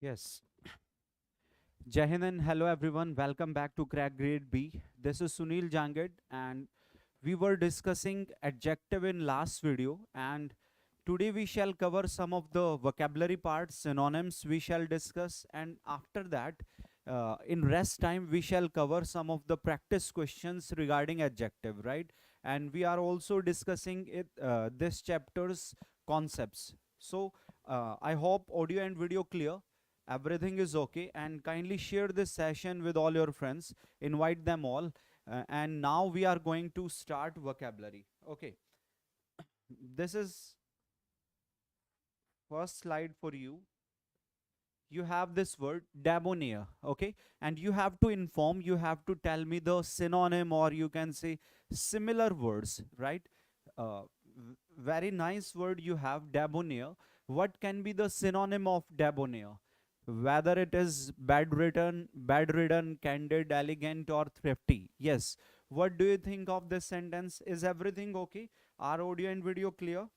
Yes. Jai Hind and hello everyone. Welcome back to Crack Grade B. This is Sunil Jangid and we were discussing adjective in last video, and today we shall cover some of the vocabulary parts, synonyms we shall discuss, and after that in rest time we shall cover some of the practice questions regarding adjective, right? And we are also discussing this chapter's concepts. So I hope audio and video clear, everything is okay, and kindly share this session with all your friends, invite them all. And now we are going to start vocabulary. Okay, this is first slide for you. You have this word debonair, okay, and you have to inform, you have to tell me the synonym, or you can say similar words, right? Very nice word you have, debonair. What can be the synonym of debonair? Whether it is bedridden, candid, elegant, or thrifty. Yes. What do you think of this sentence? Is everything okay? Are audio and video clear?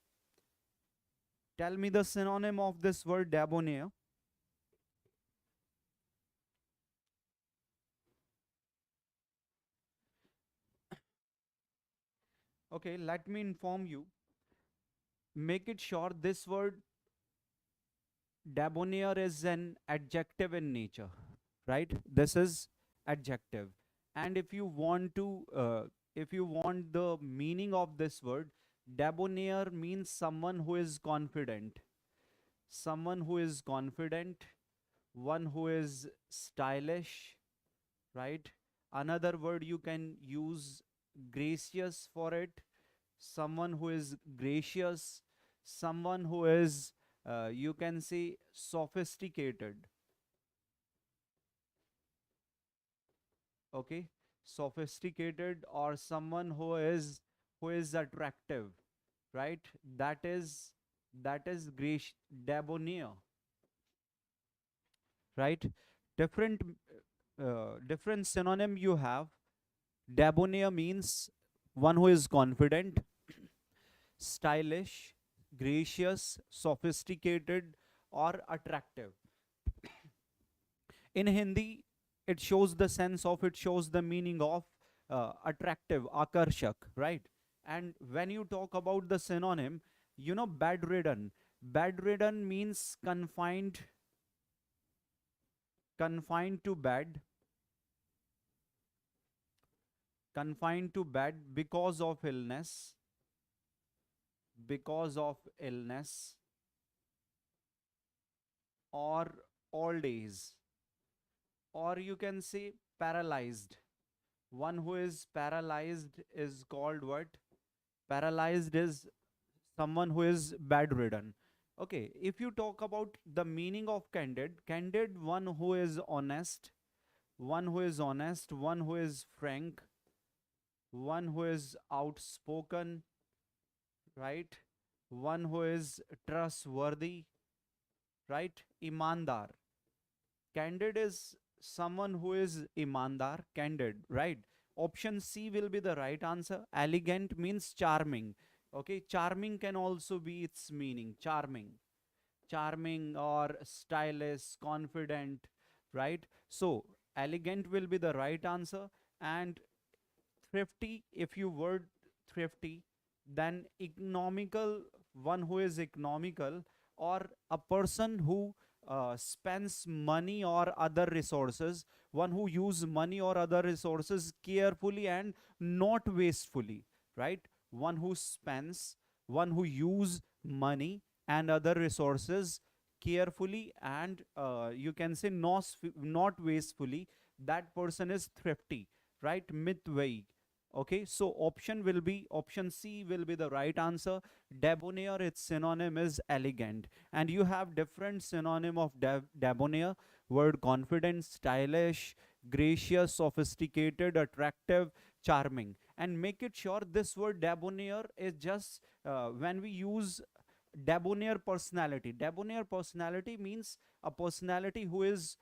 Tell me the synonym of this word debonair. Okay, let me inform you. Make it short, this word debonair is an adjective in nature, right? This is adjective. And if you want to, if you want the meaning of this word, debonair means someone who is confident. Someone who is confident, one who is stylish, right? Another word you can use, gracious, for it. Someone who is gracious, someone who is, you can say, sophisticated. Okay, sophisticated, or someone who is attractive, right? That is gracious, debonair, right? Different different synonym you have. Debonair means one who is confident, stylish, gracious, sophisticated, or attractive. In Hindi, it shows the sense of, it shows the meaning of attractive, akarshak, right? And when you talk about the synonym, you know, bedridden. Bedridden means confined to bed, confined to bed because of illness, or old age, or you can say paralyzed. One who is paralyzed is called what? Paralyzed is someone who is bedridden. Okay, if you talk about the meaning of candid, candid, one who is honest, one who is frank, one who is outspoken, right? One who is trustworthy, right? Imandar. Candid is someone who is imandar, candid, right? Option C will be the right answer. Elegant means charming. Okay, charming can also be its meaning, charming. Charming or stylish, confident, right? So, elegant will be the right answer. And thrifty, if you word thrifty, then economical, one who is economical, or a person who spends money or other resources, one who use money or other resources carefully and not wastefully, right? One who spends, one who use money and other resources carefully and you can say not wastefully, that person is thrifty, right? Midway. Okay, so option C will be the right answer. Debonair, its synonym is elegant. And you have different synonym of debonair. Word confident, stylish, gracious, sophisticated, attractive, charming. And make it sure this word debonair is just when we use debonair personality. Debonair personality means a personality who is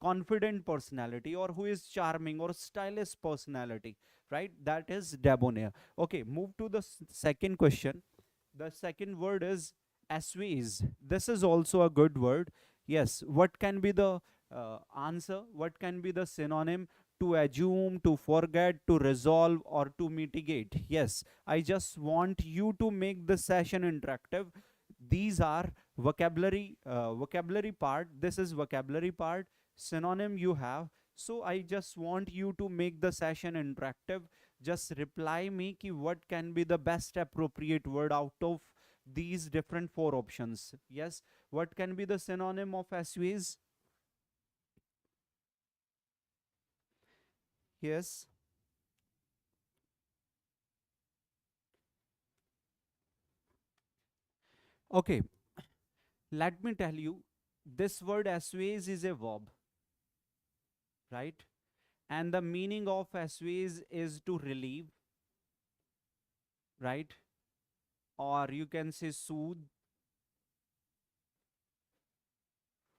confident personality, or who is charming or stylish personality, right? That is debonair. Okay, move to the second question. The second word is assuage. This is also a good word. Yes, what can be the answer? What can be the synonym? To assume, to forget, to resolve, or to mitigate. Yes, I just want you to make the session interactive. These are vocabulary part. This is vocabulary part. Synonym you have. So I just want you to make the session interactive. Just reply me ki what can be the best appropriate word out of these different four options. Yes, what can be the synonym of assuage? Yes. Okay, let me tell you, this word assuage is a verb, right? And the meaning of assuage is to relieve, right? Or you can say soothe,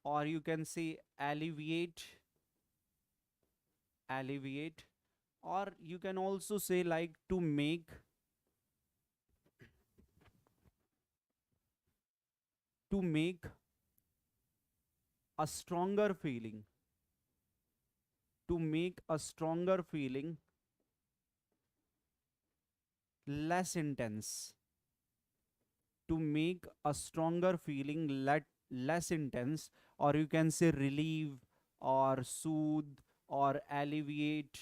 or you can say alleviate, or you can also say like to make a stronger feeling, to make a stronger feeling less intense, to make a stronger feeling less intense, or you can say relieve or soothe or alleviate,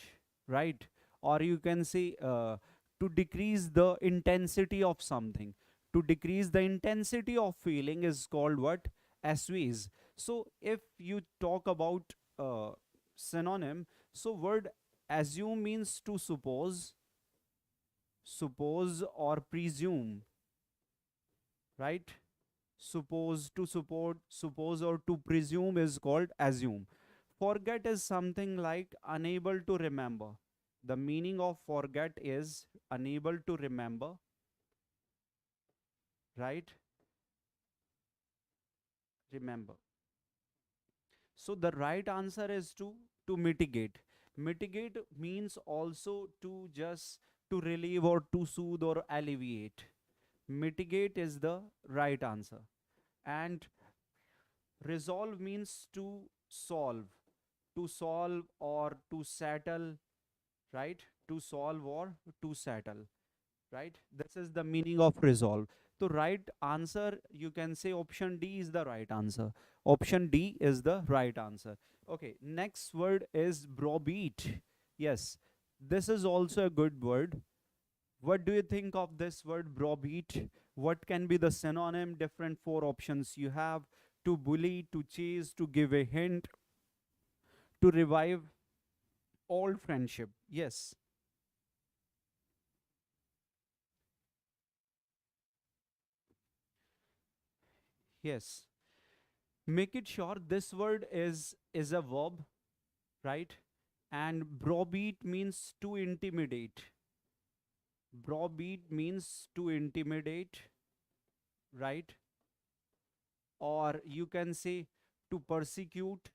right? Or you can say to decrease the intensity of something. To decrease the intensity of feeling is called what? Assuage. So if you talk about synonym, so word assume means to suppose or presume, right? Suppose or to presume is called assume. Forget is something like unable to remember. The meaning of forget is unable to remember, right? Remember. So the right answer is to mitigate. Mitigate means also to just to relieve or to soothe or alleviate. Mitigate is the right answer. And resolve means to solve or to settle, right? To solve or to settle, right? This is the meaning of resolve. The right answer, you can say option D is the right answer. Option D is the right answer. Okay, next word is browbeat. Yes, this is also a good word. What do you think of this word browbeat? What can be the synonym? Different four options you have: to bully, to chase, to give a hint, to revive old friendship. Yes, yes. Make it sure this word is a verb, right? And browbeat means to intimidate. Browbeat means to intimidate, right? Or you can say to persecute,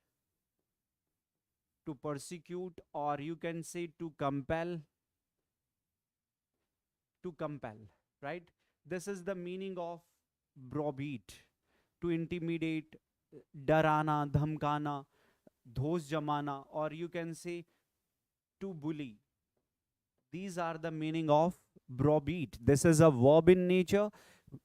or you can say to compel, right? This is the meaning of browbeat. To intimidate, darana, dhamkana, dhos jamana, or you can say to bully. These are the meaning of browbeat. This is a verb in nature.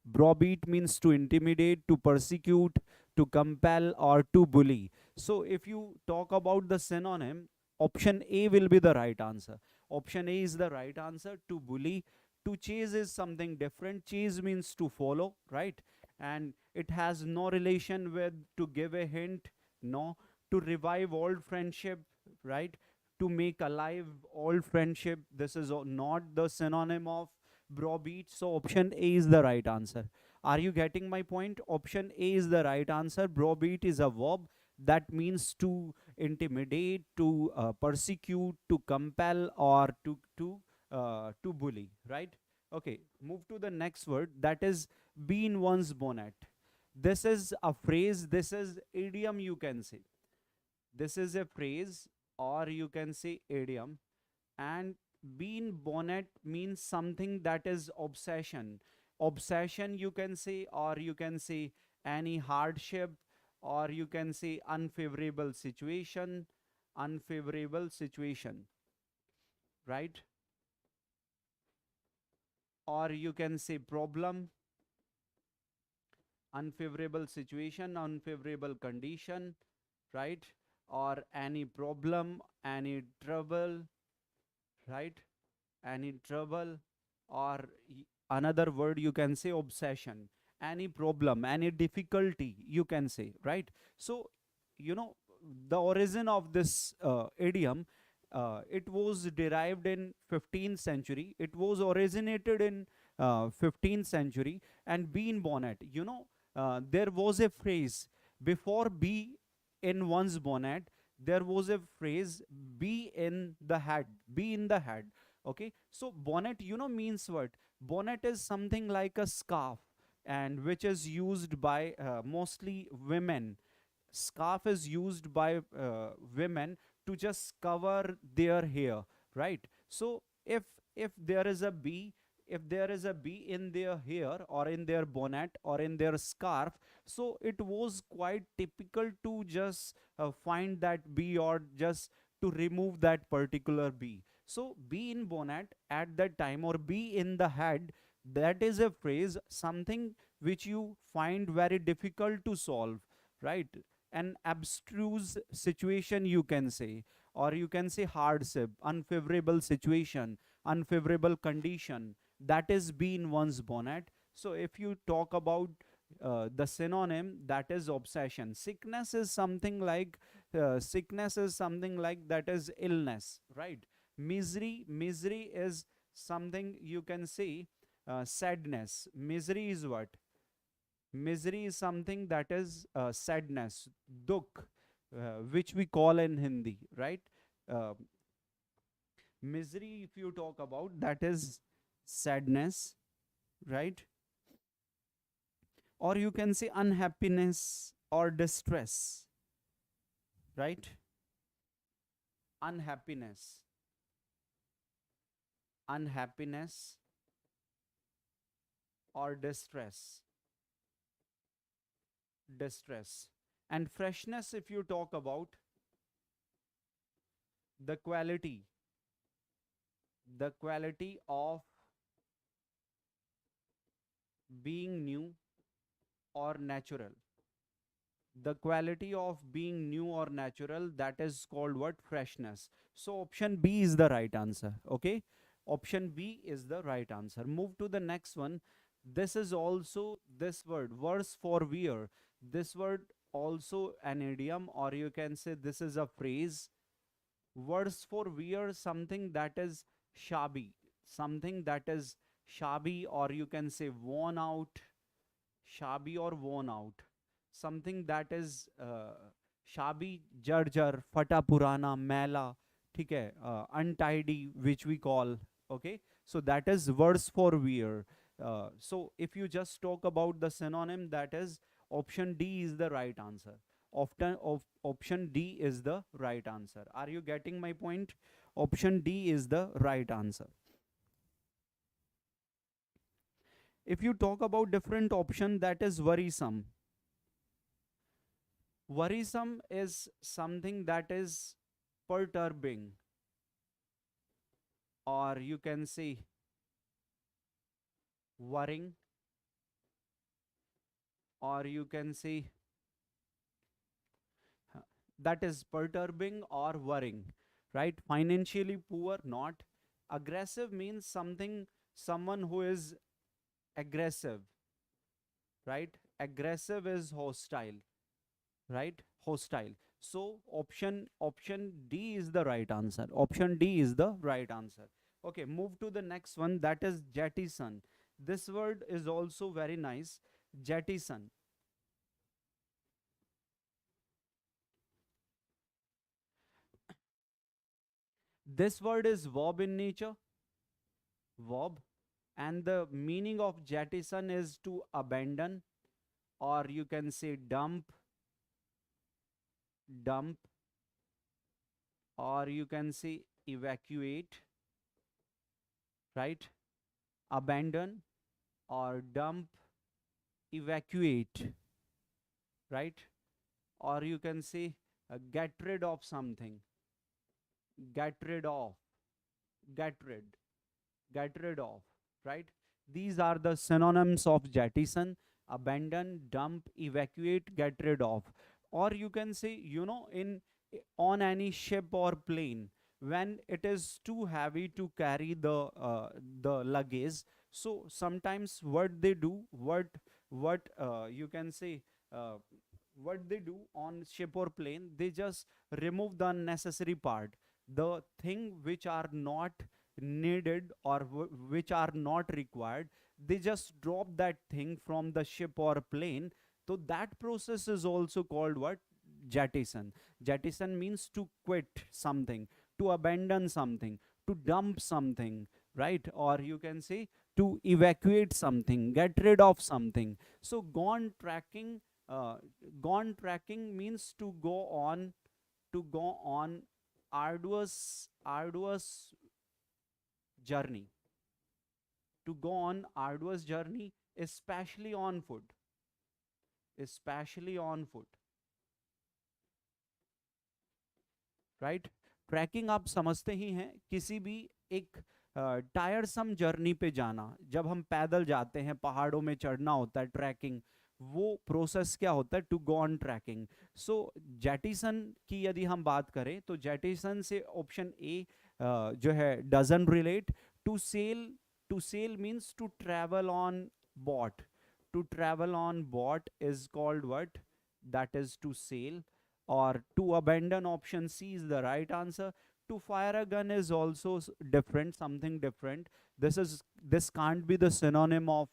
Browbeat means to intimidate, to persecute, to compel, or to bully. So if you talk about the synonym, option A will be the right answer. Option A is the right answer. To bully. To chase is something different. Chase means to follow, right? And it has no relation with to give a hint. No. To revive old friendship, right? To make alive old friendship. This is not the synonym of browbeat. So option A is the right answer. Are you getting my point? Option A is the right answer. Browbeat is a verb that means to intimidate, to persecute, to compel, or to bully. Right? Okay. Move to the next word. That is be in one's bonnet. This is a phrase. This is idiom. You can say this is a phrase, or you can say idiom. And being bonnet means something that is obsession. Obsession, you can say, or you can say any hardship, or you can say unfavorable situation, unfavorable situation, right? Or you can say problem, unfavorable situation, unfavorable condition, right? Or any problem, any trouble, right? Any trouble, or another word you can say obsession, any problem, any difficulty you can say, right? So you know, the origin of this idiom, it was derived in 15th century, it was originated in 15th century. And be in bonnet, you know, there was a phrase before be in one's bonnet, there was a phrase be in the head, be in the head. Okay, so bonnet, you know, means what? Bonnet is something like a scarf, and which is used by mostly women. Scarf is used by women to just cover their hair, right? So if there is a bee, if there is a bee in their hair or in their bonnet or in their scarf, so it was quite typical to just find that bee, or just to remove that particular bee. So bee in bonnet at that time, or bee in the head, that is a phrase, something which you find very difficult to solve, right? An abstruse situation you can say, or you can say hardship, unfavorable situation, unfavorable condition, that is be in one's bonnet. So if you talk about the synonym, that is obsession. Sickness is something like sickness is something like that is illness, right? Misery, misery is something you can say sadness. Misery is what? Misery is something that is sadness, dukh, which we call in Hindi, right? Uh, Misery, if you talk about, that is sadness, right? Or you can say unhappiness or distress, right? Unhappiness, unhappiness or distress, distress. And freshness, if you talk about, the quality, the quality of being new or natural, the quality of being new or natural, that is called what? Freshness. So option B is the right answer. Okay, option B is the right answer. Move to the next one. This is also this word, worse for wear. This word also an idiom, or you can say this is a phrase. Worse for wear, something that is shabby, something that is shabby, or you can say worn out, shabby or worn out, something that is shabby, jarjar, fata purana, mela, ठीक है, untidy, which we call. Okay, so that is worse for wear. So if you just talk about the synonym, that is option D is the right answer. Often of option D is the right answer. Are you getting my point? Option D is the right answer. If you talk about different option, that is worrisome. Worrisome is something that is perturbing, or you can say worrying, or you can say that is perturbing or worrying, right? Financially poor, not. Aggressive means something, someone who is aggressive, right? Aggressive is hostile, right? Hostile. So option D is the right answer. Option D is the right answer. Okay, move to the next one, that is jettison. This word is also very nice. Jettison. This word is verb in nature, verb, and the meaning of jettison is to abandon, or you can say dump, dump, or you can say evacuate, right? Abandon or dump, evacuate, right? or you can say get rid of something, get rid of, get rid, get rid of, right? These are the synonyms of jettison: abandon, dump, evacuate, get rid of. Or you can say, on any ship or plane, when it is too heavy to carry the luggage, so sometimes what they do, what you can say, uh, what they do on ship or plane, they just remove the unnecessary part, the thing which are not needed or which are not required, they just drop that thing from the ship or plane. So that process is also called what? Jettison. Jettison means to quit something, to abandon something, to dump something, right? Or you can say to evacuate something, get rid of something. So uh, gone tracking means to go on arduous journey, to go on arduous journey, especially on foot, especially on foot, right? Trekking आप समझते ही हैं, किसी भी एक टायरसम journey पे जाना, जब हम पैदल जाते हैं, पहाड़ों में चढ़ना होता है, ट्रैकिंग, वो प्रोसेस क्या होता है? To go on tracking. So jettison की यदि हम बात करें तो जेटिसन से ऑप्शन ए जो है doesn't relate. To sail, to sail means to travel on boat, to travel on boat is called what? That is to sail. Or to abandon, option C is the right answer. To fire a gun is also different, something different. This can't be the synonym of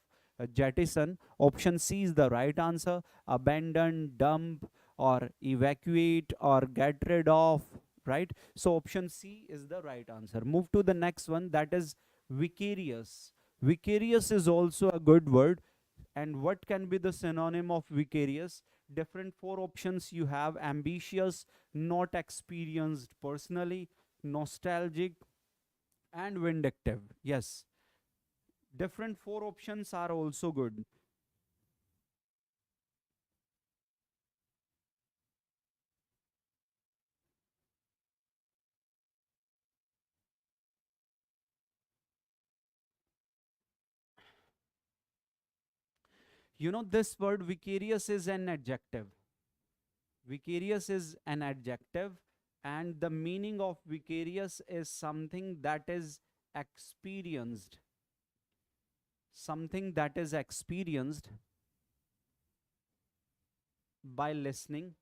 jettison. Option C is the right answer. Abandon, dump, or evacuate, or get rid of, right? So option C is the right answer. Move to the next one, that is vicarious. Vicarious is also a good word. And what can be the synonym of vicarious? Different four options you have: ambitious, not experienced personally, nostalgic, and vindictive. Yes, different four options are also good. This word vicarious is an adjective. Vicarious is an adjective, and the meaning of vicarious is something that is experienced, something that is experienced by listening,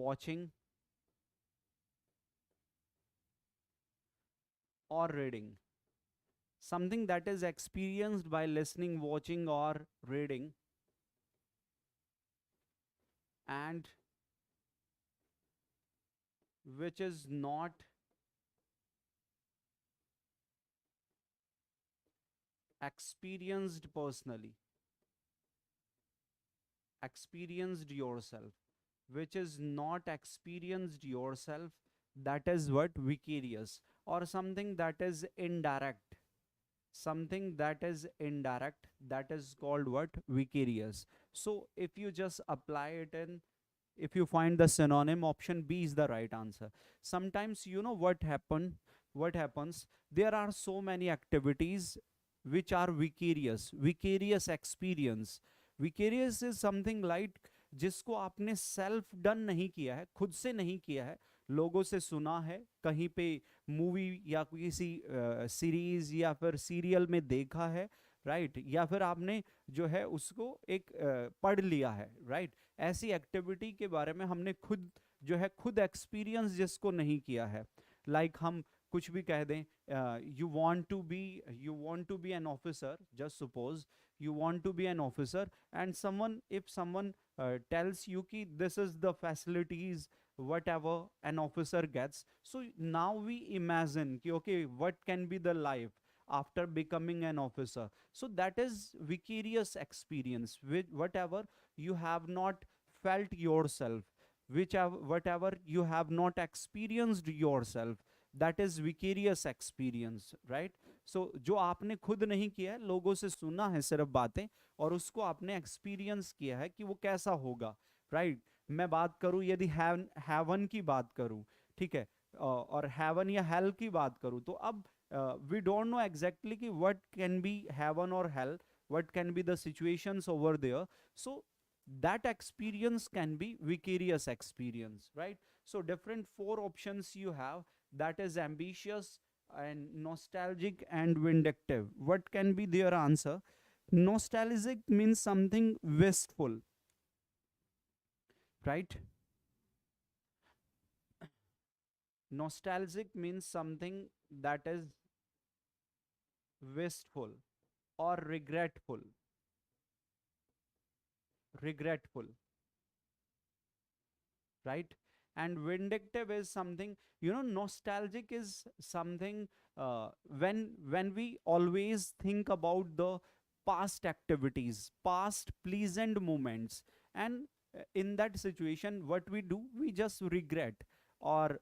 watching, or reading. Something that is experienced by listening, watching, or reading, and which is not experienced personally. Experienced yourself, which is not experienced yourself, that is what? Vicarious. Or something that is indirect, something that is indirect, that is called what? Vicarious. So if you just apply it in, if you find the synonym, option B is the right answer. Sometimes what happens, there are so many activities which are vicarious, vicarious experience. Vicarious is something like जिसको आपने self done नहीं किया है, खुद से नहीं किया है, लोगों से सुना है, कहीं पे मूवी या किसी सीरीज या फिर सीरियल में देखा है, राइट? या फिर आपने जो है उसको एक पढ़ लिया है, राइट? ऐसी एक्टिविटी के बारे में हमने खुद जो है खुद एक्सपीरियंस जिसको नहीं किया है, लाइक हम कुछ भी कह दें, you want to be an officer, just suppose you want to be an officer, and if someone tells you ki this is the facilities whatever an officer gets, so now we imagine ki okay, what can be the life after becoming an officer. So that is vicarious experience, with whatever you have not felt yourself, whatever you have not experienced yourself, that is vicarious experience, right? सो जो आपने खुद नहीं किया है, लोगों से सुना है सिर्फ बातें, और उसको आपने एक्सपीरियंस किया है कि वो कैसा होगा, राइट। मैं बात करूं, यदि हेवन की बात करूं, ठीक है, और हेवन या हेल की बात करूं, तो अब वी डोंट नो एग्जैक्टली कि व्हाट कैन बी हेवन और hello, what can be the situations over there. So that experience can be vicarious experience, right? So different four options you have, that is ambitious and nostalgic and vindictive. What can be their answer? Nostalgic means something wistful, right? Nostalgic means something that is wistful or regretful, right? And vindictive is something, you know, nostalgic is something, when we always think about the past activities, past pleasant moments, and in that situation what we do, we just regret, or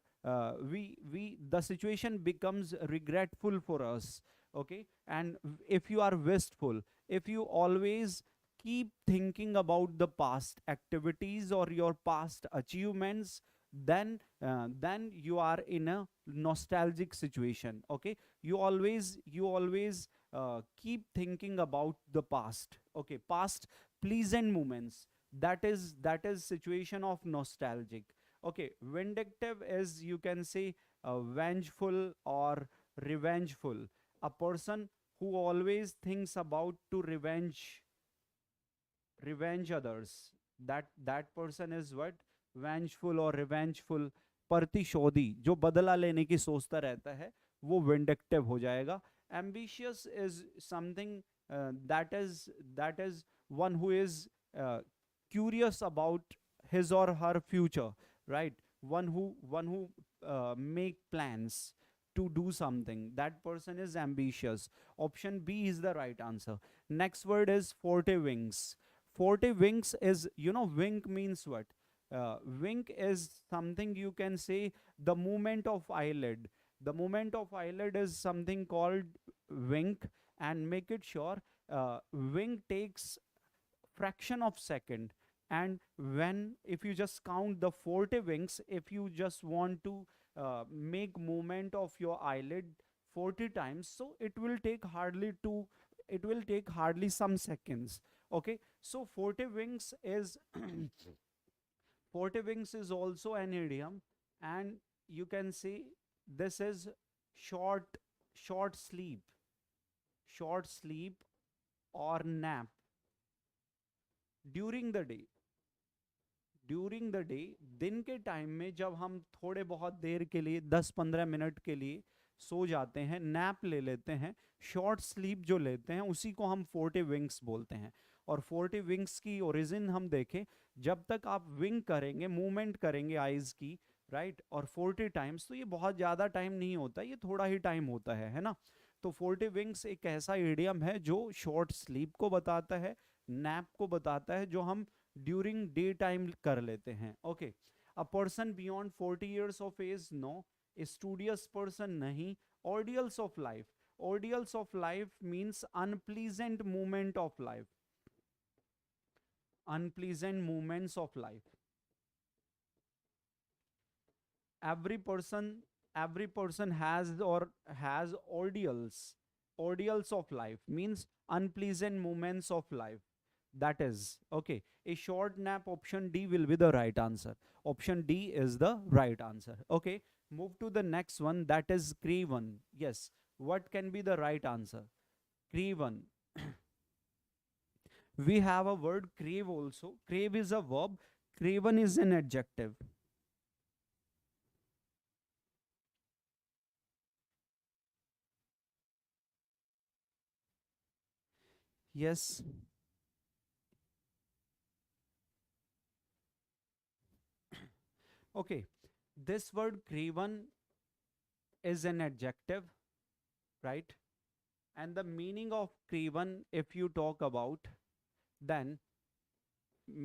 we the situation becomes regretful for us. Okay, and if you are wistful, if you always keep thinking about the past activities or your past achievements, then you are in a nostalgic situation. Okay, you always keep thinking about the past, okay, past pleasant moments. That is situation of nostalgic. Okay, vindictive is, you can say, vengeful or revengeful. A person who always thinks about to revenge others, that person is what, vengeful or revengeful. प्रतिशोधी, जो बदला लेने की सोचता रहता है, वो vindictive हो जाएगा. Ambitious is something, that is one who is uh, curious about his or her future, right? One who make plans to do something, that person is ambitious. Option B is the right answer. Next word is forte wings. Forte wings is, you know, wink means what? Wink is something, you can say, the movement of eyelid. The movement of eyelid is something called wink, and make it sure, wink takes fraction of second. And when, if you just count the forte winks, if you just want to make movement of your eyelid 40 times, so it will take hardly some seconds. Okay, so forte wings is forte wings is also an idiom, and you can see this is short short sleep, short sleep or nap during the day. During the day, दिन के time में जब हम थोड़े बहुत देर के लिए 10-15 minute के लिए सो जाते हैं, नैप ले लेते हैं, शॉर्ट स्लीप जो लेते हैं, उसी को हम फोर्टे विंग्स बोलते हैं. और फोर्टे विंग्स की ओरिजिन हम देखें, जब तक आप विंग करेंगे, मूवमेंट करेंगे आइज की, राइट, और 40 टाइम्स, तो ये बहुत ज़्यादा टाइम नहीं होता, ये थोड़ा ही टाइम होता है ना. तो फोर्टे विंग्स एक ऐसा इडियम है जो शॉर्ट स्लीप को बताता है, नैप को बताता है, जो हम ड्यूरिंग डे टाइम कर लेते हैं. Okay, a person beyond 40 years of age, no. Studious person, नहीं. Ordeals of life, ordeals of life means unpleasant movement of life, unpleasant moments of life. Every person has ordeals of life, means unpleasant moments of life. That is okay, a short nap, option D will be the right answer. Option D is the right answer. Okay, move to the next one, that is Craven. Yes, what can be the right answer? Craven. We have a word crave also. Crave is a verb, craven is an adjective. Yes. Okay, this word craven is an adjective, right? And the meaning of craven, if you talk about, then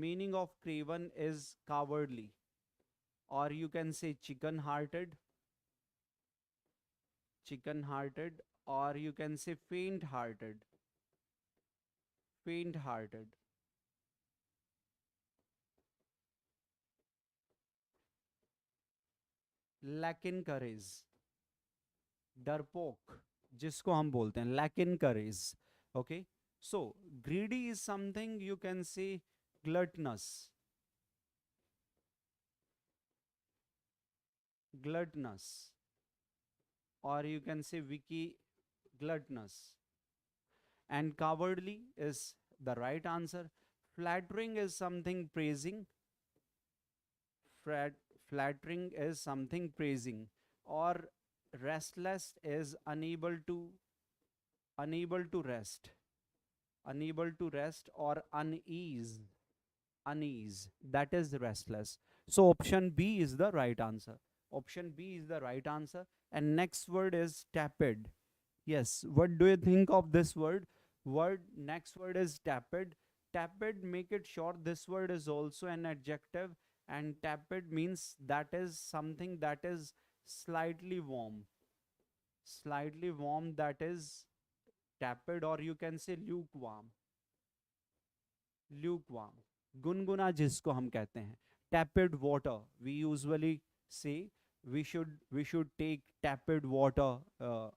meaning of craven is cowardly, or you can say chicken hearted, or you can say faint hearted, faint hearted, lack in courage, डरपोक जिसको हम बोलते हैं, lack in courage. Okay, so greedy is something you can say gluttonous, gluttonous, or you can say wiki gluttonous. And cowardly is the right answer. Flattering is something praising. Flat, flattering is something praising. Or restless is unable to rest, unable to rest, or unease, unease, that is restless. So option B is the right answer. Option B is the right answer. And next word is tepid. Yes, what do you think of this word? Next word is tepid. Tepid, make it short, this word is also an adjective, and tepid means that is something that is slightly warm, slightly warm, that is tepid, or you can say lukewarm, lukewarm, गुनगुना जिसको हम कहते हैं. Tepid water, we usually say we should take tepid water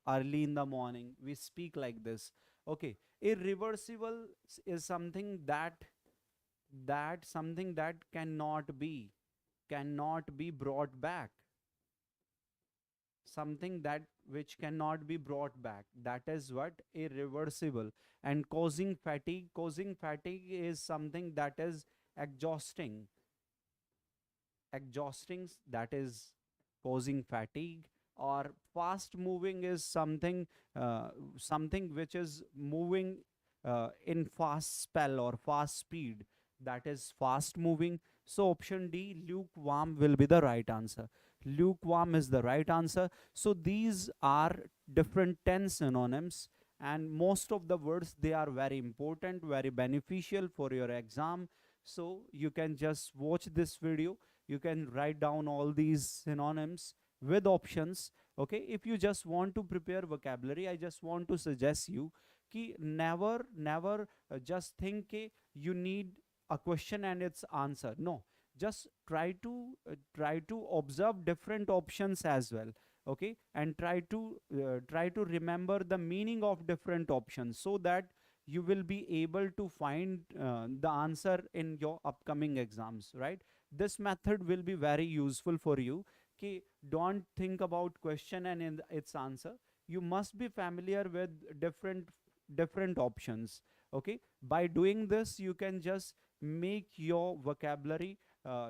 early in the morning. We speak like this. Okay, irreversible is something that cannot be brought back, something that which cannot be brought back, that is what irreversible. And causing fatigue is something that is exhausting, exhausting, that is causing fatigue. Or fast moving is something something which is moving in fast spell or fast speed, that is fast moving. So option D, lukewarm, will be the right answer. Lukewarm is the right answer. So these are different 10 synonyms, and most of the words, they are very important, very beneficial for your exam. So you can just watch this video, you can write down all these synonyms with options. Okay, if you just want to prepare vocabulary, I just want to suggest you कि never just think कि you need a question and its answer. No, just try to observe different options as well. Okay, and try to remember the meaning of different options, so that you will be able to find the answer in your upcoming exams, right? This method will be very useful for you. Okay, don't think about question and in its answer. You must be familiar with different options. Okay, by doing this, you can just make your vocabulary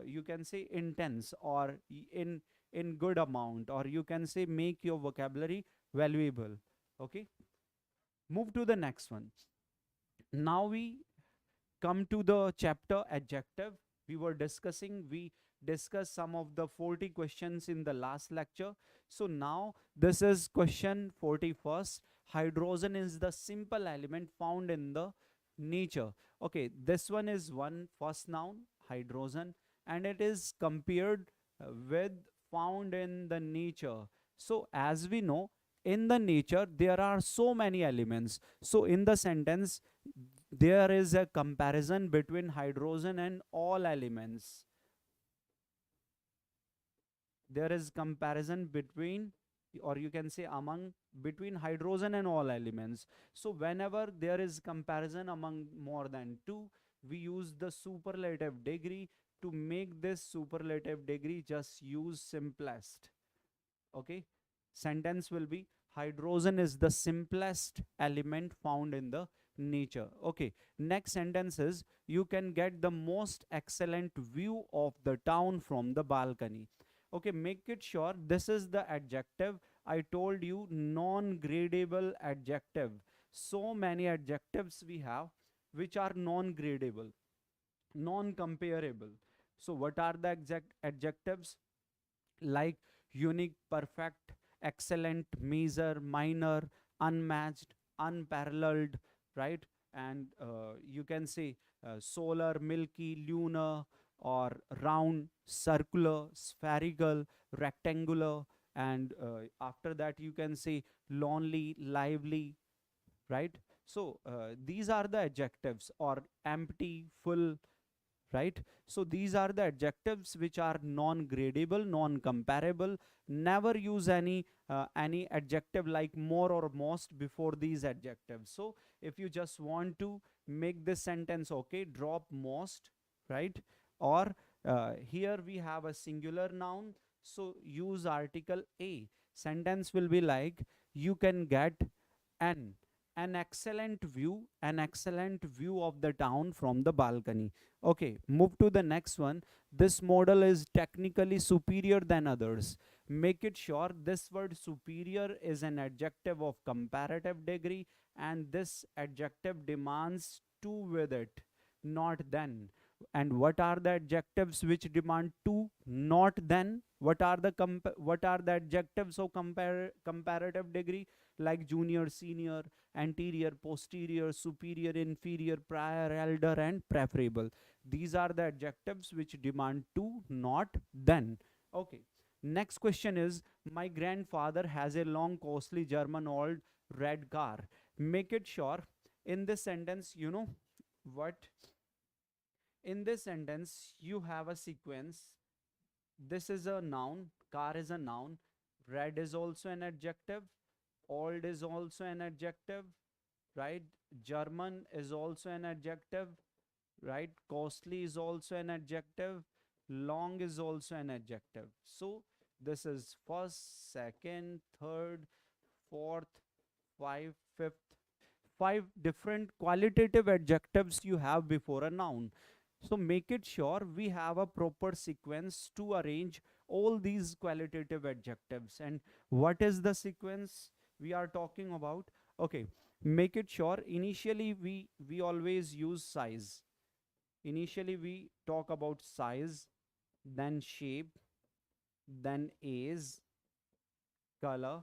you can say intense, or in good amount, or you can say make your vocabulary valuable. Okay, move to the next one. Now we come to the chapter adjective. We discussed some of the 40 questions in the last lecture. So now this is question 41st. Hydrogen is the simple element found in the nature. Okay, this one is one first noun, hydrogen, and it is compared with found in the nature. So as we know, in the nature there are so many elements. So in the sentence, there is a comparison between hydrogen and all elements. There is comparison between, or you can say among, between hydrogen and all elements. So whenever there is comparison among more than two, we use the superlative degree. To make this superlative degree, just use simplest. Okay, sentence will be hydrogen is the simplest element found in the nature. Okay, next sentence is you can get the most excellent view of the town from the balcony. Okay, make it sure this is the adjective. I told you non-gradable adjective. So many adjectives we have which are non-gradable, non-comparable. So what are the exact adjectives? Like unique, perfect, excellent, measure, minor, unmatched, unparalleled, right? And you can say solar, milky, lunar, or round, circular, spherical, rectangular, and after that you can say lonely, lively, right? So these are the adjectives, or empty, full, right? So these are the adjectives which are non-gradable, non-comparable. Never use any adjective like more or most before these adjectives. So if you just want to make this sentence, okay, drop most, right? Or here we have a singular noun, so use article a. Sentence will be like, you can get an an excellent view of the town from the balcony. Okay, move to the next one. This model is technically superior than others. Make it sure this word superior is an adjective of comparative degree, and this adjective demands to with it, not then. And what are the adjectives which demand to, not then? What are the adjectives of comparative degree? Like junior, senior, anterior, posterior, superior, inferior, prior, elder, and preferable. These are the adjectives which demand to, not then. Okay. Next question is, my grandfather has a long, costly German old red car. Make it sure in this sentence, you know what? In this sentence, you have a sequence. This is a noun, car is a noun, red is also an adjective, old is also an adjective, right? German is also an adjective, right? Costly is also an adjective, long is also an adjective. So this is first, second, third, fourth, fifth, five different qualitative adjectives you have before a noun. So make it sure we have a proper sequence to arrange all these qualitative adjectives. And what is the sequence we are talking about? Okay, make it sure initially we always use size. Initially we talk about size, then shape, then age, color,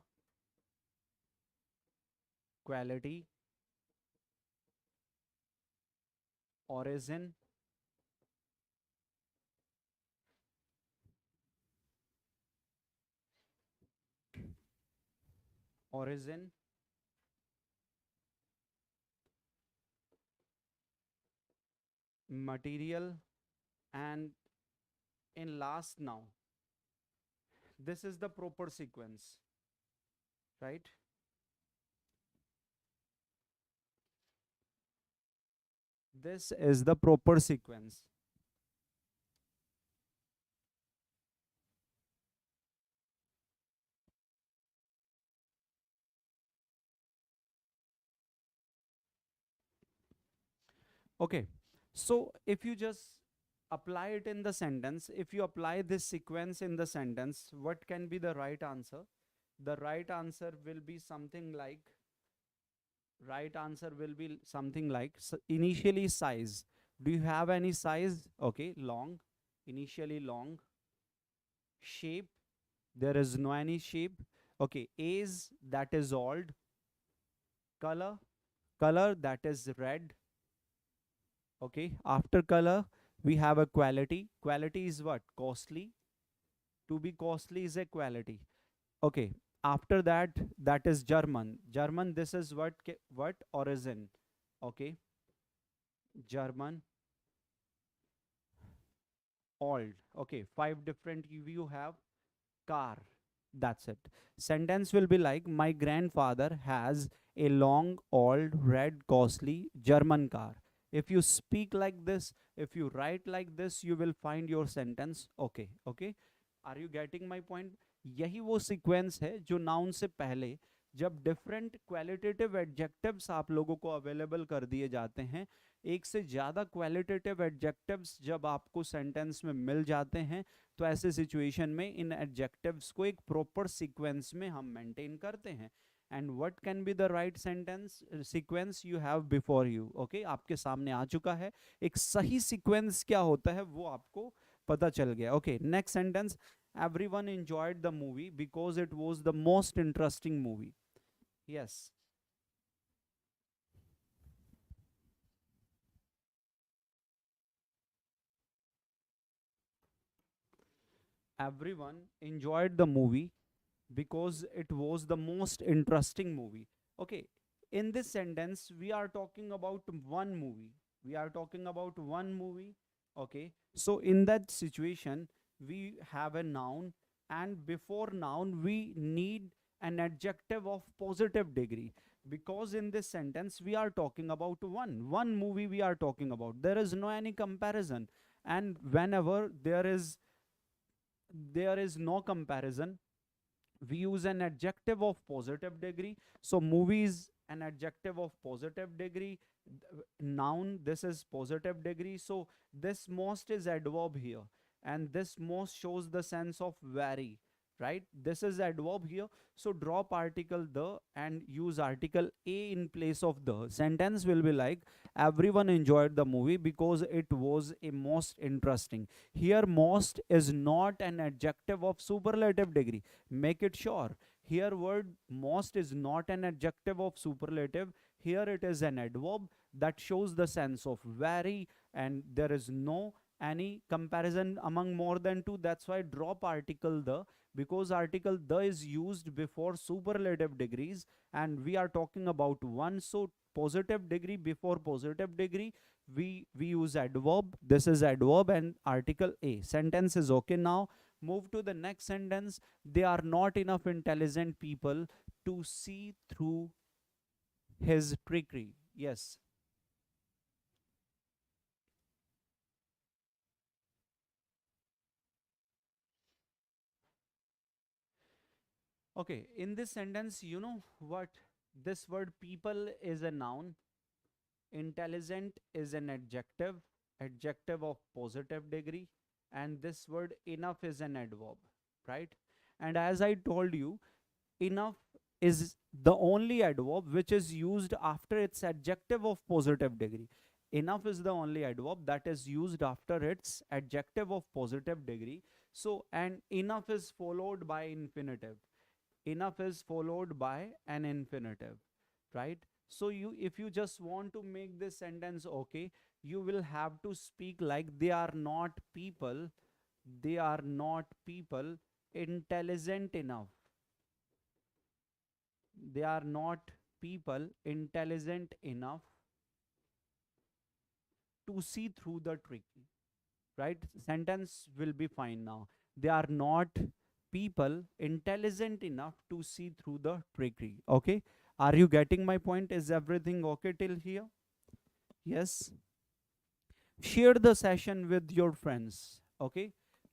quality, origin, origin, material, and in last now. This is the proper sequence, right? This is the proper sequence. Okay, so if you just apply it in the sentence, if you apply this sequence in the sentence, what can be the right answer? The right answer will be something like, initially size. Do you have any size? Okay, long, initially long. Shape, there is no any shape. Okay, age, that is old. Color, that is red. Okay, after color we have a quality. Quality is what? Costly. To be costly is a quality. Okay, after that, that is German. German, this is what? Origin. Okay, German, old. Okay, five different you have. Car, that's it. Sentence will be like, my grandfather has a long, old, red, costly German car. If you speak like this, if you write like this, you will find your sentence. Okay, okay. Are you getting my point? यही वो sequence है जो noun से पहले जब different qualitative adjectives आप लोगों को अवेलेबल कर दिए जाते हैं, एक से ज़्यादा क्वालिटेटिव एडजेक्टिव्स जब आपको सेंटेंस में मिल जाते हैं, तो ऐसे सिचुएशन में इन एडजेक्टिव्स को एक प्रॉपर सीक्वेंस में हम मेंटेन करते हैं. And what can be the right sentence sequence you have before you. Okay, आपके सामने आ चुका है. एक सही सीक्वेंस क्या होता है वो आपको पता चल गया. Okay, next sentence. Everyone enjoyed the movie because it was the most interesting movie. Yes. Everyone enjoyed the movie because it was the most interesting movie. Okay, in this sentence we are talking about one movie. We are talking about one movie. Okay, so in that situation we have a noun, and before noun we need an adjective of positive degree, because in this sentence we are talking about one movie we are talking about. There is no any comparison, and whenever there is no comparison, we use an adjective of positive degree. So movie is an adjective of positive degree. Noun, this is positive degree, so this most is adverb here, and this most shows the sense of very, right? This is adverb here, so drop article the and use article a in place of the. Sentence will be like, everyone enjoyed the movie because it was a most interesting. Here most is not an adjective of superlative degree, make it sure. Here word most is not an adjective of superlative. Here it is an adverb that shows the sense of very, and there is no any comparison among more than two. That's why drop article the, because article the is used before superlative degrees, and we are talking about one. So positive degree before positive degree, we use adverb. This is adverb and article a. Sentence is okay. Now move to the next sentence. They are not enough intelligent people to see through his trickery. Yes. Okay, in this sentence, you know what? This word people is a noun, intelligent is an adjective, adjective of positive degree, and this word enough is an adverb, right? And as I told you, enough is the only adverb which is used after its adjective of positive degree. Enough is the only adverb that is used after its adjective of positive degree. So, and enough is followed by infinitive. Enough is followed by an infinitive, right? So you, if you just want to make this sentence okay, you will have to speak like, they are not people, they are not people intelligent enough, they are not people intelligent enough to see through the tricky, right? Sentence will be fine now. They are not people intelligent enough to see through the trickery. Okay, are you getting my point? Is everything okay till here? Yes. Share the session with your friends. Okay,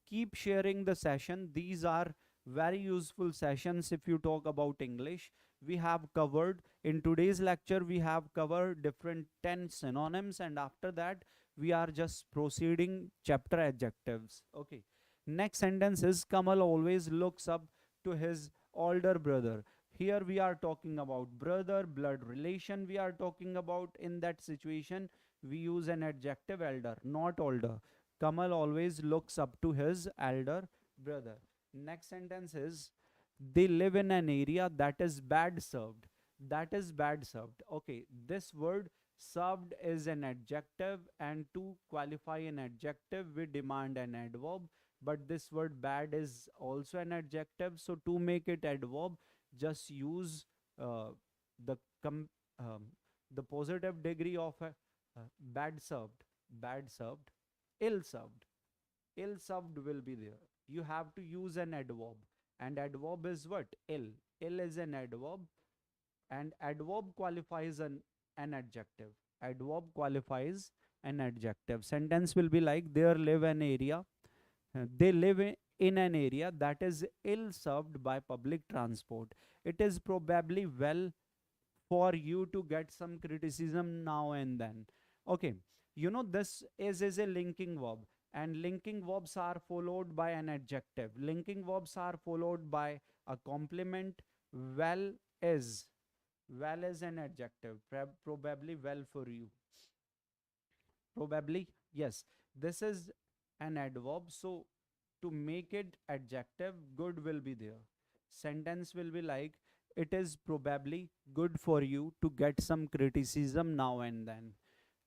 keep sharing the session. These are very useful sessions. If you talk about English, we have covered in today's lecture, we have covered different 10 synonyms, and after that we are just proceeding chapter adjectives. Okay, next sentence is, Kamal always looks up to his older brother. Here we are talking about brother, blood relation we are talking about. In that situation we use an adjective elder, not older. Kamal always looks up to his elder brother. Next sentence is, they live in an area that is bad served. That is bad served. Okay, this word served is an adjective, and to qualify an adjective we demand an adverb, but this word bad is also an adjective, so to make it adverb, just use uh, the com the positive degree of bad served, bad served, ill served. Ill served will be there. You have to use an adverb, and adverb is what? Ill. Ill is an adverb, and adverb qualifies an adjective. Adverb qualifies an adjective. Sentence will be like, there live an area. They live in an area that is ill served by public transport. It is probably well for you to get some criticism now and then. Okay, you know, this is a linking verb, and linking verbs are followed by an adjective. Linking verbs are followed by a complement. Well is, well is an adjective, probably well for you. Probably, yes, this is an adverb, so to make it adjective, good will be there. Sentence will be like, it is probably good for you to get some criticism now and then.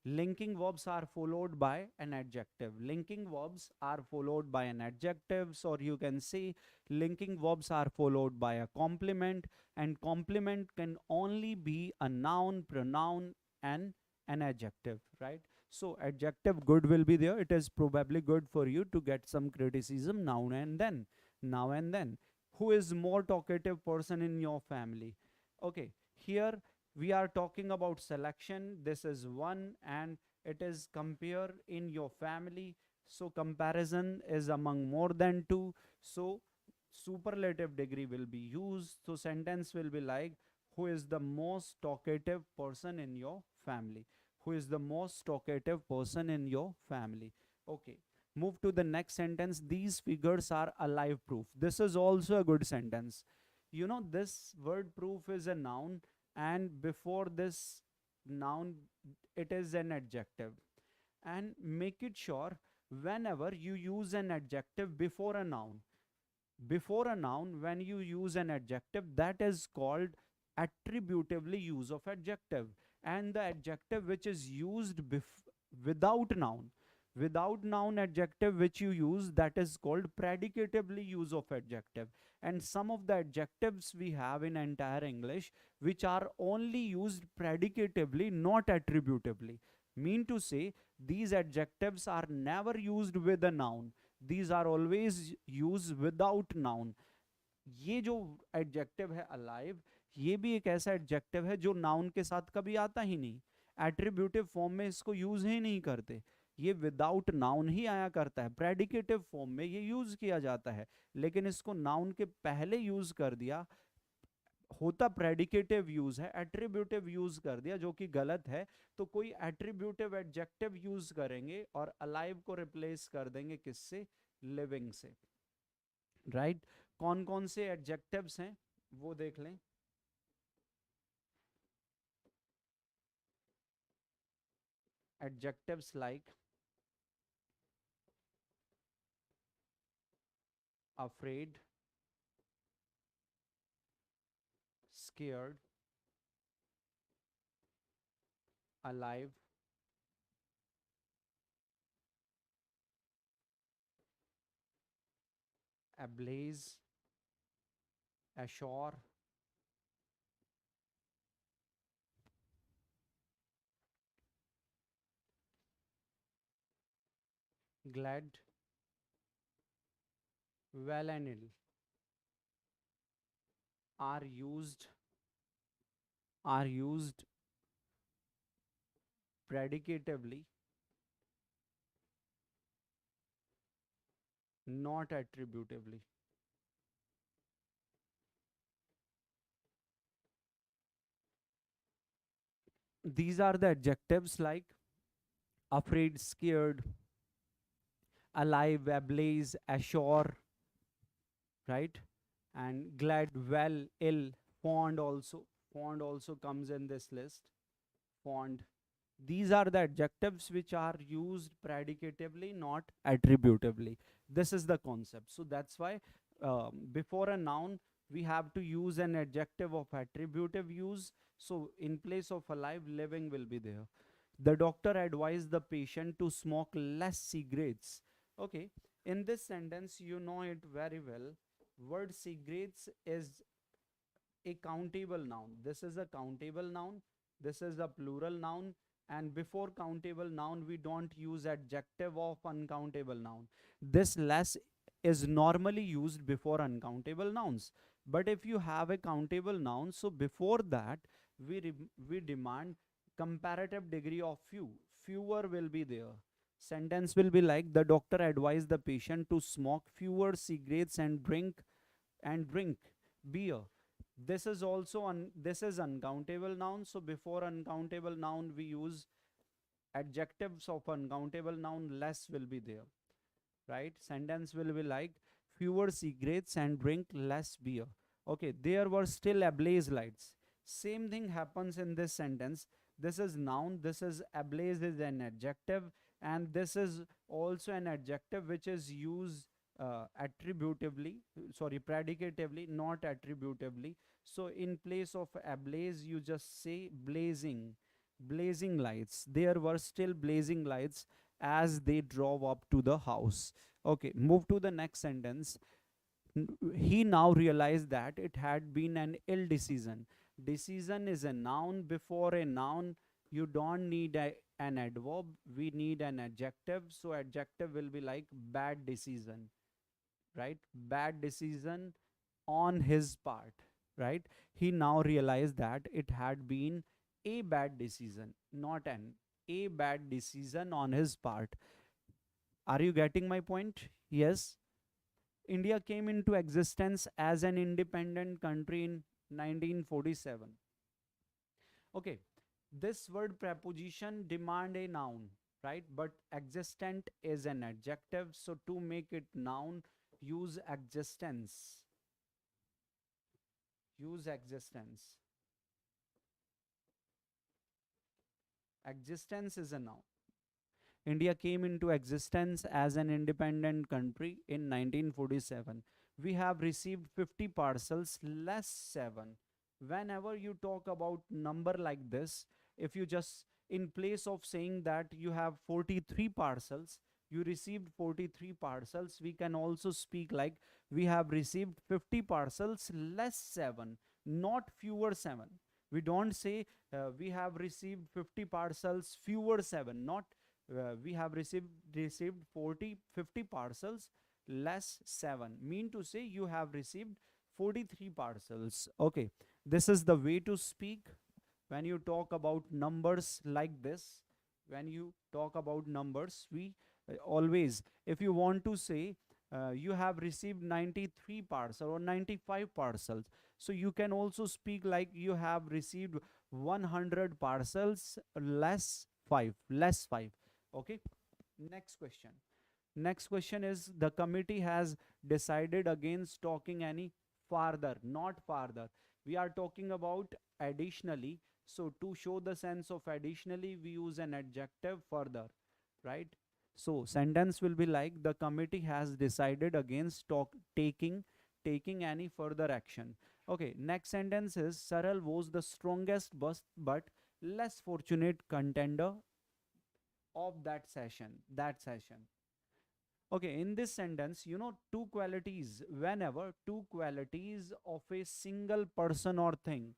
Linking verbs are followed by an adjective. Linking verbs are followed by an adjective, or you can say linking verbs are followed by a complement, and complement can only be a noun, pronoun, and an adjective, right? So adjective good will be there. It is probably good for you to get some criticism now and then. Now and then. Who is more talkative person in your family? Okay, here we are talking about selection. This is one, and it is compare in your family. So comparison is among more than two. So superlative degree will be used. So sentence will be like, who is the most talkative person in your family? Who is the most talkative person in your family? Okay, move to the next sentence. These figures are alive proof. This is also a good sentence. You know, this word proof is a noun, and before this noun it is an adjective. And make it sure, whenever you use an adjective before a noun, when you use an adjective, that is called attributively use of adjective. And the adjective which is used without noun, adjective which you use, that is called predicatively use of adjective. And some of the adjectives we have in entire English which are only used predicatively, not attributively. Mean to say, these adjectives are never used with a noun. These are always used without noun. ये जो adjective है alive, ये भी एक ऐसा adjective है जो noun के साथ कभी आता ही नहीं, एट्रीब्यूटिव फॉर्म में इसको यूज ही नहीं करते, ये विदाउट नाउन ही आया करता है, प्रेडिकेटिव फॉर्म में ये यूज किया जाता है, लेकिन इसको नाउन के पहले यूज कर दिया, होता प्रेडिकेटिव यूज है, एट्रीब्यूटिव यूज कर दिया, जो कि गलत है। तो कोई एट्रीब्यूटिव एडजेक्टिव यूज करेंगे और अलाइव को रिप्लेस कर देंगे किससे? लिविंग से, राइट? कौन कौन से एडजेक्टिव्स हैं वो देख लें। Adjectives like afraid, scared, alive, ablaze, ashore, glad, well and ill are used predicatively, not attributively. These are the adjectives like afraid, scared, alive, ablaze, ashore, right? And glad, well, ill, fond also. Fond also comes in this list. Fond. These are the adjectives which are used predicatively, not attributively. This is the concept. So that's why before a noun, we have to use an adjective of attributive use. So in place of alive, living will be there. The doctor advised the patient to smoke less cigarettes. Okay, in this sentence, you know it very well. Word cigarettes is a countable noun. This is a countable noun. This is a plural noun. And before countable noun, we don't use adjective of uncountable noun. This less is normally used before uncountable nouns. But if you have a countable noun, so before that, we demand comparative degree of few. Fewer will be there. Sentence will be like, the doctor advised the patient to smoke fewer cigarettes and drink beer. This is also this is uncountable noun. So before uncountable noun, we use adjectives of uncountable noun. Less will be there, right? Sentence will be like, fewer cigarettes and drink less beer. Okay, there were still ablaze lights. Same thing happens in this sentence. This is noun. This is ablaze is an adjective, and this is also an adjective which is used attributively, sorry, predicatively, not attributively. So in place of ablaze, you just say blazing. blazing lights. There were still blazing lights as they drove up to the house. Okay, move to the next sentence. He now realized that it had been an ill decision. Decision is a noun. Before a noun, you don't need an adverb. We need an adjective. So adjective will be like bad decision, right? Bad decision on his part, right? He now realized that it had been a bad decision, not an a bad decision on his part. Are you getting my point? Yes. India came into existence as an independent country in 1947. Okay, this word preposition demand a noun, right? But existent is an adjective. So to make it noun, use existence. Use existence. Existence is a noun. India came into existence as an independent country in 1947. We have received 50 parcels less 7. Whenever you talk about number like this, if you just, in place of saying that you have 43 parcels, you received 43 parcels, we can also speak like we have received 50 parcels less 7, not fewer 7. We don't say we have received 50 parcels fewer 7, not we have received 50 parcels less 7, mean to say you have received 43 parcels. Okay, this is the way to speak when you talk about numbers like this. When you talk about numbers, we always, if you want to say you have received 93 parcels or 95 parcels, so you can also speak like you have received 100 parcels less 5, less 5. Okay, next question. Next question is, the committee has decided against talking any farther, not farther. We are talking about additionally. So to show the sense of additionally, we use an adjective further, right? So sentence will be like, the committee has decided against taking any further action. Okay, next sentence is, Saral was the strongest but less fortunate contender of that session. Okay, in this sentence, two qualities, whenever two qualities of a single person or thing,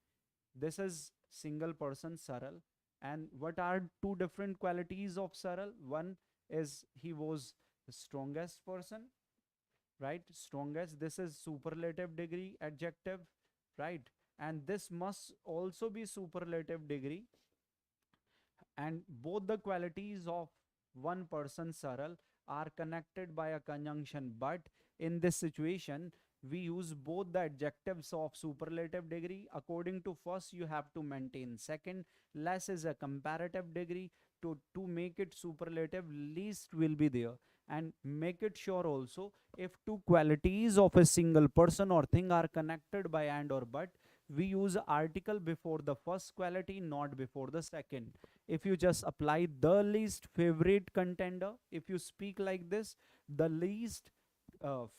this is single person Saral, and what are two different qualities of Saral? One is he was the strongest person, right? Strongest, this is superlative degree adjective, right? And this must also be superlative degree, and both the qualities of one person Saral are connected by a conjunction, but in this situation we use both the adjectives of superlative degree. According to first, you have to maintain. Second, less is a comparative degree. To make it superlative, least will be there. And make it sure also, if two qualities of a single person or thing are connected by and or but, we use article before the first quality, not before the second. If you just apply the least favorite contender, if you speak like this, the least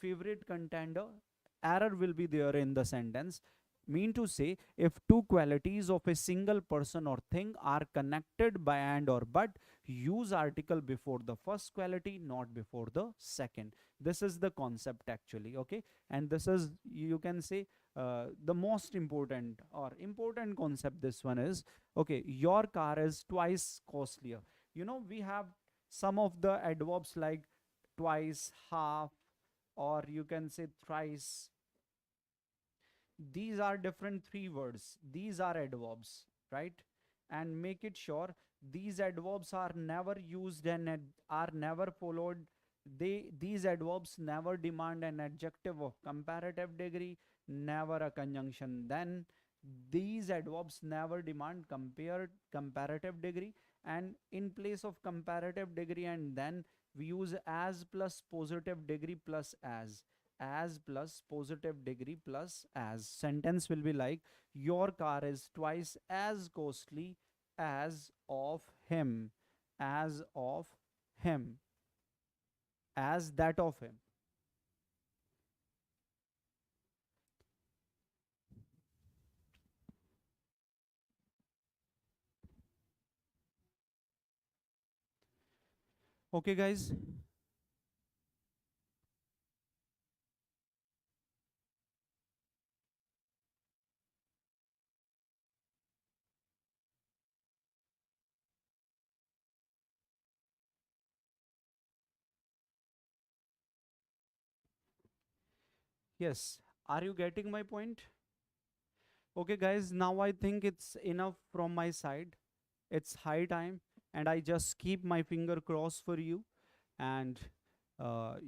favorite contender, error will be there in the sentence. Mean to say, if two qualities of a single person or thing are connected by and or but, use article before the first quality, not before the second. This is the concept actually. Okay, and this is, you can say, the most important or important concept. This one is, okay, your car is twice costlier. We have some of the adverbs like twice, half, or you can say thrice. These are different three words. These are adverbs, right? And make it sure these adverbs are never used and are never followed. These adverbs never demand an adjective of comparative degree, never a conjunction. Then these adverbs never demand comparative degree, and in place of comparative degree and then, we use as plus positive degree plus as plus positive degree plus as. Sentence will be like, your car is twice as costly as of him, as of him, as that of him. Okay, guys. Yes. Are you getting my point? Okay, guys. Now I think it's enough from my side. It's high time, and I just keep my finger crossed for you. And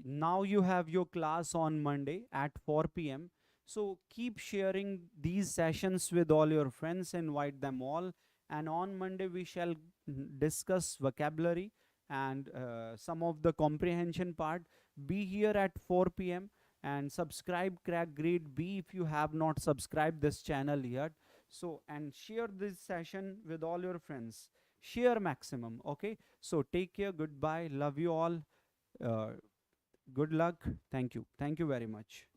now you have your class on Monday at 4 p.m. So keep sharing these sessions with all your friends, invite them all. And on Monday, we shall discuss vocabulary and some of the comprehension part. Be here at 4 p.m. and subscribe Crack Grade B if you have not subscribed this channel yet. So, and share this session with all your friends. Share maximum. Okay. So take care. Goodbye. Love you all. uh, Good luck. Thank you very much.